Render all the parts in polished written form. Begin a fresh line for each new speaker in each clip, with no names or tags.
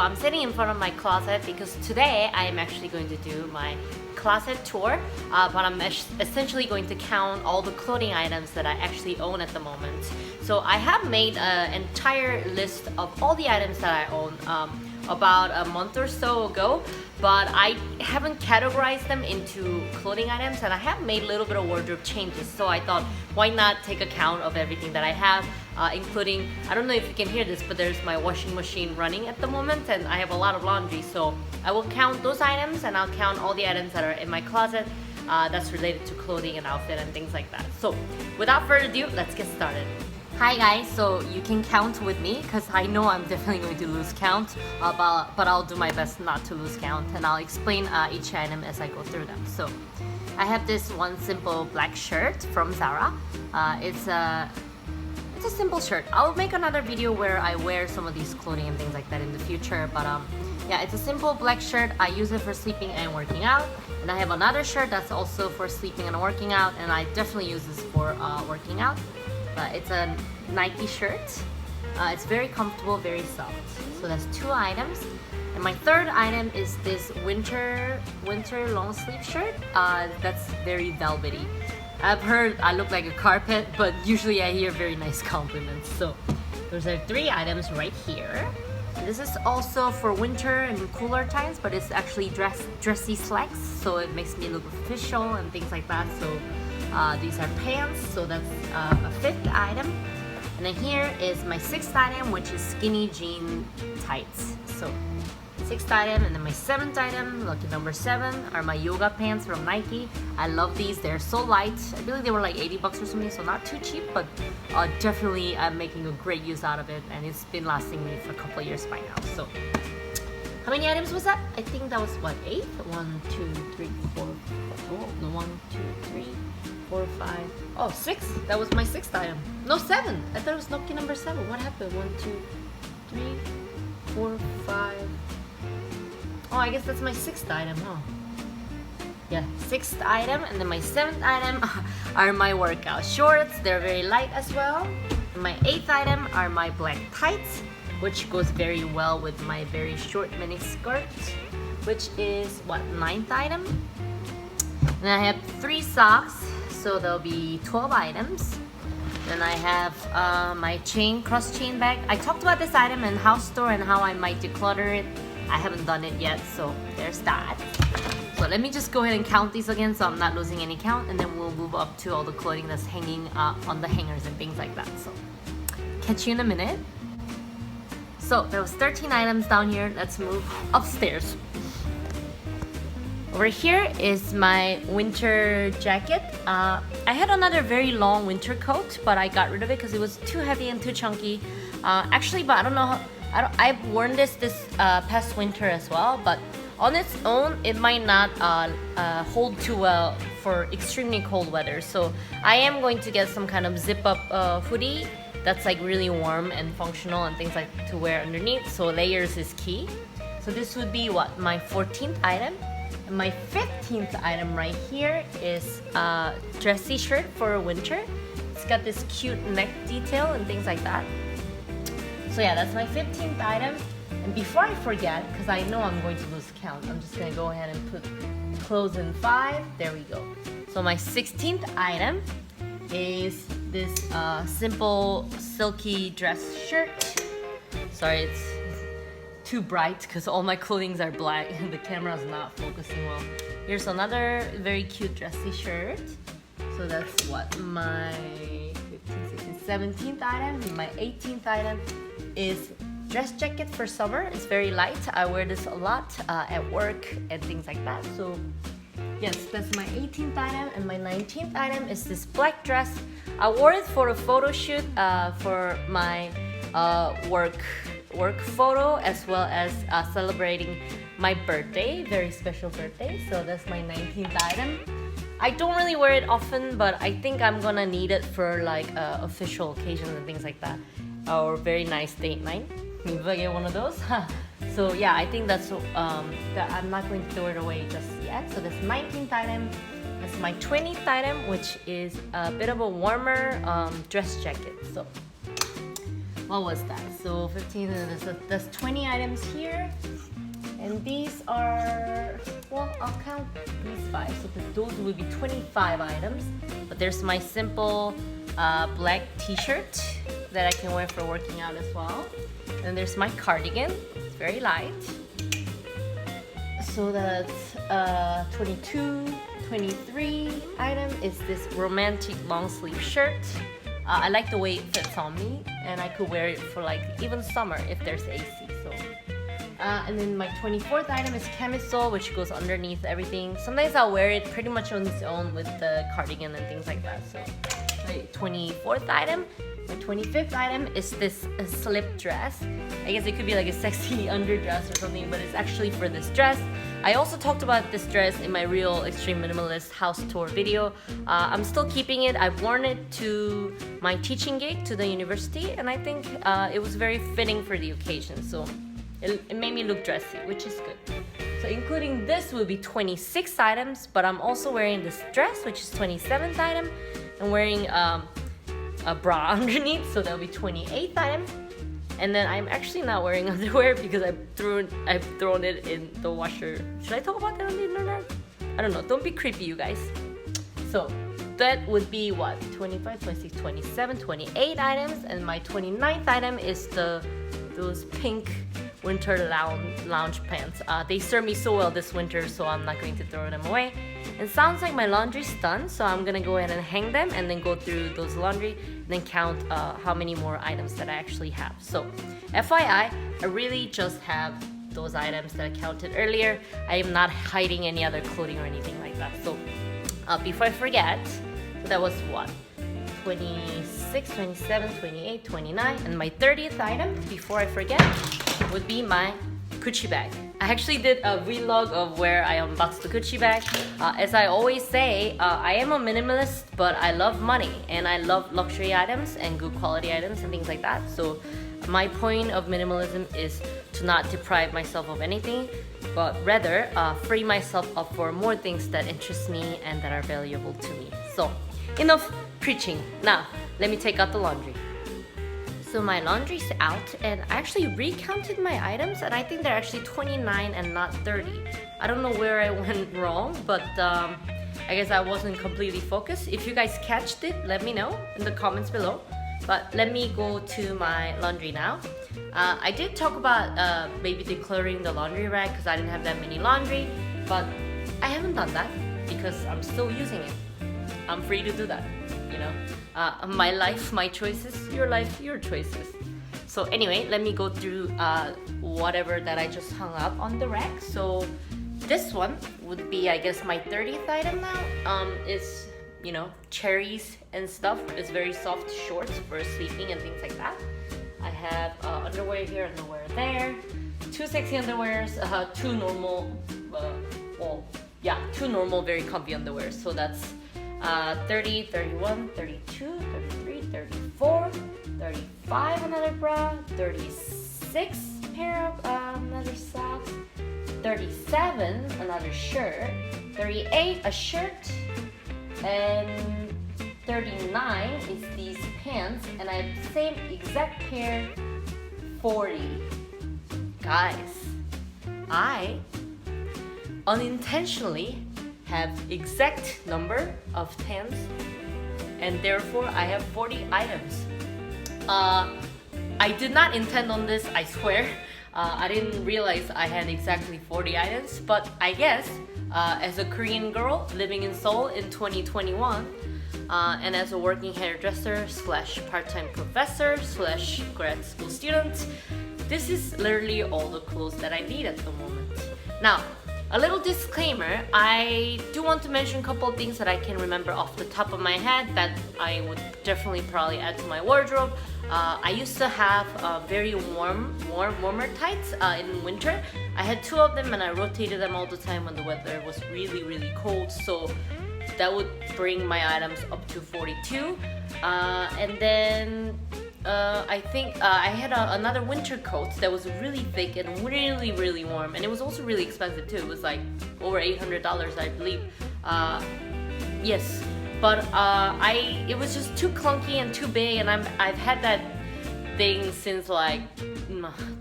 I'm sitting in front of my closet because today I am actually going to do my closet tour, but I'm essentially going to count all the clothing items that I actually own at the moment. So I have made an entire list of all the items that I own about a month or so ago, but I haven't categorized them into clothing items, and I have made a little bit of wardrobe changes. So I thought, why not take account of everything that I have, including, I don't know if you can hear this, but there's my washing machine running at the moment, and I have a lot of laundry. So I will count those items, and I'll count all the items that are in my closet that's related to clothing and outfit and things like that. So without further ado, let's get started. Hi guys, so you can count with me because I know I'm definitely going to lose count, but I'll do my best not to lose count, and I'll explain each item as I go through them. So I have this one simple black shirt from Zara. It's a simple shirt. I'll make another video where I wear some of these clothing and things like that in the future, but yeah, it's a simple black shirt. I use it for sleeping and working out, and I have another shirt that's also for sleeping and working out, and I definitely use this for working out. It's a Nike shirt. It's very comfortable, very soft. So that's two items. And my third item is this winter long sleeve shirt. That's very velvety. I've heard I look like a carpet, but usually I hear very nice compliments. So those are three items right here. And this is also for winter and cooler times, but it's actually dressy slacks, so it makes me look official and things like that. So these are pants, so that's a fifth item. And then here is my sixth item, which is skinny jean tights. So sixth item, and then my seventh item, lucky number 7, are my yoga pants from Nike. I love these, they're so light. I believe they were like 80 bucks or something, so not too cheap, but definitely I'm making a great use out of it, and it's been lasting me for a couple of years by now. So how many items was that? I think that was what, 8? 1, 2, 3, 4. Oh, no, 1, 2, 3, 4, 5. Oh, 6. That was my sixth item. No, 7. I thought it was lucky number 7. What happened? 1, 2, 3, 4, 5. Oh, I guess that's my sixth item, huh? Yeah, sixth item, and then my seventh item are my workout shorts. They're very light as well. And my eighth item are my black tights, which goes very well with my very short mini skirt, which is what, ninth item. And I have 3 socks, so there'll be 12 items. Then I have my cross chain bag. I talked about this item in house store and how I might declutter it. I haven't done it yet, so there's that. So let me just go ahead and count these again so I'm not losing any count, and then we'll move up to all the clothing that's hanging on the hangers and things like that. So catch you in a minute. So there was 13 items down here. Let's move upstairs. Over here is my winter jacket. I had another very long winter coat, but I got rid of it because it was too heavy and too chunky. Actually, but I don't know how, I've worn this past winter as well, but on its own, it might not hold too well for extremely cold weather. So I am going to get some kind of zip-up hoodie that's like really warm and functional and things like to wear underneath. So layers is key. So this would be what, my 14th item. And my 15th item right here is a dressy shirt for winter. It's got this cute neck detail and things like that. So yeah, that's my 15th item. And before I forget, because I know I'm going to lose count, I'm just going to go ahead and put clothes in 5. There we go. So my 16th item is this simple silky dress shirt. Sorry, it's too bright because all my clothing are black and the camera's not focusing well. Here's another very cute dressy shirt. So that's what, my 15th, 16th, 17th item. And my 18th item is dress jacket for summer. It's very light. I wear this a lot at work and things like that. So yes, that's my 18th item. And my 19th item is this black dress. I wore it for a photo shoot for my work photo, as well as celebrating my birthday, very special birthday. So that's my 19th item. I don't really wear it often, but I think I'm gonna need it for like official occasions and things like that, or very nice date night. Maybe I get one of those. So yeah, I think that's that I'm not going to throw it away just yet. So that's 19th item. That's my 20th item, which is a bit of a warmer dress jacket. So what was that? So 15, that's 20 items here. And these are, well, I'll count these 5. So those will be 25 items. But there's my simple black t-shirt that I can wear for working out as well. And there's my cardigan. It's very light. So that's 22, 23 item is this romantic long sleeve shirt. I like the way it fits on me, and I could wear it for like even summer if there's AC. So, and then my 24th item is camisole, which goes underneath everything. Sometimes I'll wear it pretty much on its own with the cardigan and things like that. So, my 24th item. My 25th item is this slip dress. I guess it could be like a sexy underdress or something, but it's actually for this dress. I also talked about this dress in my real extreme minimalist house tour video. I'm still keeping it. I've worn it to my teaching gig to the university, and I think it was very fitting for the occasion. So it made me look dressy, which is good. So including this will be 26 items, but I'm also wearing this dress, which is 27th item, and wearing a bra underneath, so that'll be 28th item. And then I'm actually not wearing underwear because I've thrown it in the washer. Should I talk about that on the internet? I don't know. Don't be creepy, you guys. So that would be what? 25, 26, 27, 28 items. And my 29th item is those pink winter lounge pants. They served me so well this winter, so I'm not going to throw them away. It sounds like my laundry's done, so I'm gonna go ahead and hang them and then go through those laundry and then count how many more items that I actually have. So FYI, I really just have those items that I counted earlier. I am not hiding any other clothing or anything like that. So before I forget, that was what? 26, 27, 28, 29, and my 30th item, before I forget, would be my Gucci bag. I actually did a vlog of where I unboxed the Gucci bag. As I always say, I am a minimalist, but I love money and I love luxury items and good quality items and things like that. So my point of minimalism is to not deprive myself of anything, but rather free myself up for more things that interest me and that are valuable to me. So enough preaching. Now, let me take out the laundry. So my laundry's out, and I actually recounted my items, and I think they're actually 29 and not 30. I don't know where I went wrong, but I guess I wasn't completely focused. If you guys catched it, let me know in the comments below. But let me go to my laundry now. I did talk about maybe decluttering the laundry rack because I didn't have that many laundry, but I haven't done that because I'm still using it. I'm free to do that, you know. My life, my choices, your life, your choices. So anyway, let me go through whatever that I just hung up on the rack. So this one would be, I guess, my 30th item now. It's, you know, cherries and stuff. It's very soft shorts for sleeping and things like that. I have underwear here, underwear there. 2 sexy underwears, 2 normal, two normal very comfy underwears. So that's 30, 31, 32, 33, 34, 35 another bra, 36 pair of another socks, 37 another shirt, 38 a shirt, and 39 is these pants, and I have the same exact pair, 40. Guys, I unintentionally have exact number of pants, and therefore I have 40 items. I did not intend on this, I swear. I didn't realize I had exactly 40 items, but I guess as a Korean girl living in Seoul in 2021, and as a working hairdresser / part-time professor / grad school student, this is literally all the clothes that I need at the moment. Now, a little disclaimer, I do want to mention a couple of things that I can remember off the top of my head that I would definitely probably add to my wardrobe. I used to have very warmer tights in winter. I had 2 of them and I rotated them all the time when the weather was really, really cold. So that would bring my items up to 42. And then I think I had another winter coat that was really thick and really, really warm, and it was also really expensive too. It was like over $800, I believe. Yes, but it was just too clunky and too big, and I've had that thing since like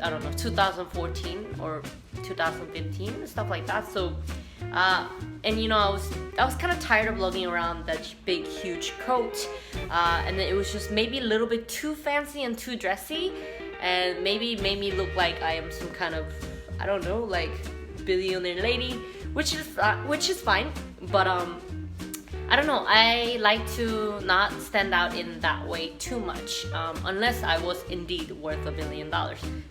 I don't know 2014 or 2015, stuff like that. So and you know I was kind of tired of lugging around that big huge coat, and then it was just maybe a little bit too fancy and too dressy, and maybe made me look like I am some kind of, I don't know, like billionaire lady, which is fine, but I don't know, I like to not stand out in that way too much, unless I was indeed worth $1 billion.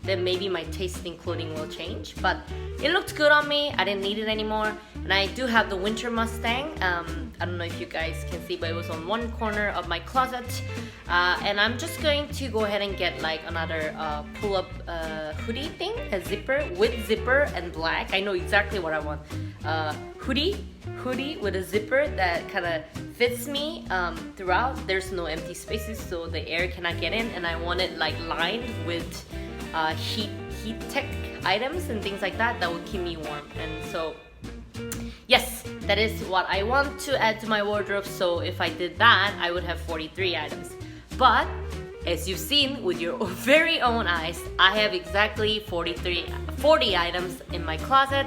Then maybe my taste in clothing will change, but it looked good on me. I didn't need it anymore. And I do have the winter Mustang. I don't know if you guys can see, but it was on one corner of my closet. And I'm just going to go ahead and get like another pull-up hoodie thing, a zipper with zipper and black. I know exactly what I want. Hoodie with a zipper that kind of fits me throughout. There's no empty spaces, so the air cannot get in, and I want it like lined with heat tech items and things like that that will keep me warm. And so yes, that is what I want to add to my wardrobe. So if I did that, I would have 43 items. But as you've seen with your very own eyes, I have exactly 40 items in my closet.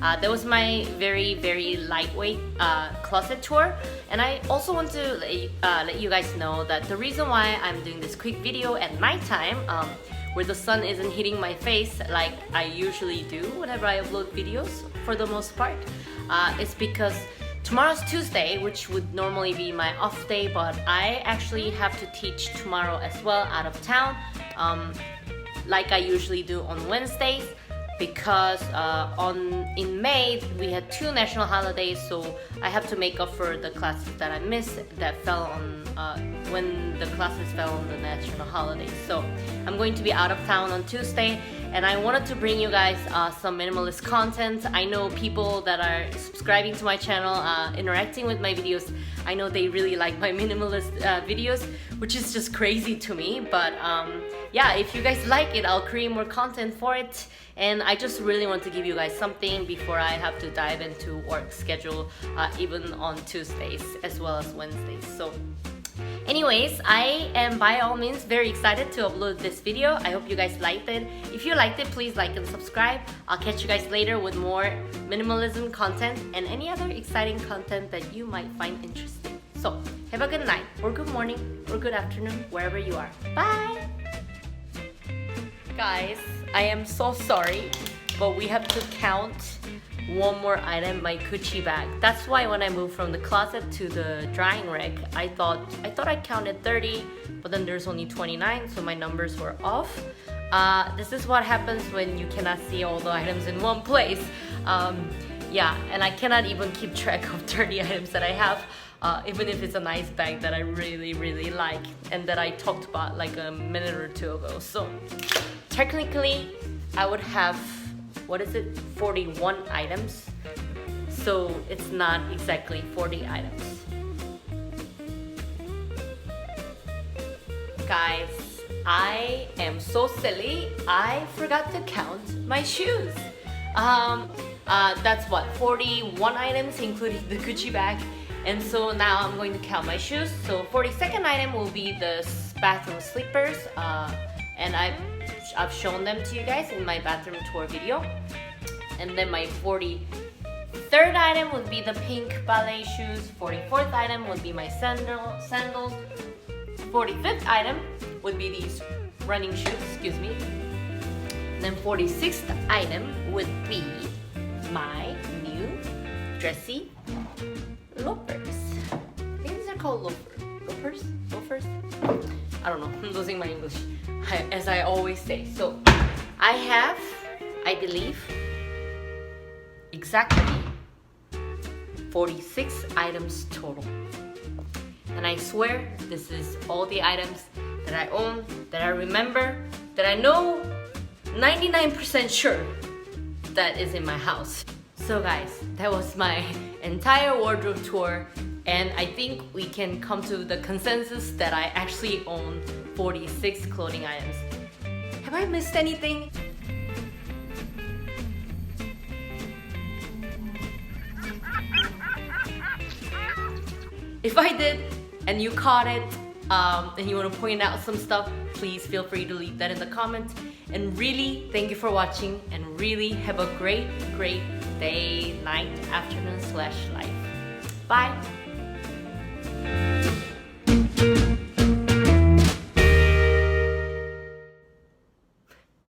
That was my very lightweight closet tour. And I also want to let you guys know that the reason why I'm doing this quick video at nighttime, where the sun isn't hitting my face like I usually do whenever I upload videos for the most part, is because tomorrow's Tuesday, which would normally be my off day, but I actually have to teach tomorrow as well out of town, like I usually do on Wednesdays, because in May we had 2 national holidays, so I have to make up for the classes that I missed that fell on when the classes fell on the national holidays. So I'm going to be out of town on Tuesday, and I wanted to bring you guys some minimalist content. I know people that are subscribing to my channel, interacting with my videos, I know they really like my minimalist videos, which is just crazy to me. But yeah, if you guys like it, I'll create more content for it. And I just really want to give you guys something before I have to dive into work schedule, even on Tuesdays as well as Wednesdays. So anyways, I am by all means very excited to upload this video. I hope you guys liked it. If you liked it, please like and subscribe. I'll catch you guys later with more minimalism content and any other exciting content that you might find interesting. So have a good night or good morning or good afternoon wherever you are. Bye! Guys, I am so sorry, but we have to count one more item, my Gucci bag. That's why when I moved from the closet to the drying rack, I thought I counted 30, but then there's only 29, so my numbers were off. This is what happens when you cannot see all the items in one place. Yeah, and I cannot even keep track of 30 items that I have, even if it's a nice bag that I really like and that I talked about like a minute or two ago. So technically, I would have, 41 items. So it's not exactly 40 items. Guys, I am so silly. I forgot to count my shoes. That's what, 41 items including the Gucci bag. And so now I'm going to count my shoes. So 42nd item will be the bathroom slippers. And I've shown them to you guys in my bathroom tour video. And then my 43rd item would be the pink ballet shoes. 44th item would be my sandals. 45th item would be these running shoes, excuse me. And then 46th item would be my new dressy loafers. I think these are called loafers? I don't know, I'm losing my English, as I always say. So I have, I believe, exactly 46 items total. And I swear this is all the items that I own, that I remember, that I know 99% sure that is in my house. So guys, that was my entire wardrobe tour, and I think we can come to the consensus that I actually own 46 clothing items. Have I missed anything? If I did and you caught it, and you want to point out some stuff, please feel free to leave that in the comments. And really, thank you for watching, and really have a great day, night, afternoon / life. Bye!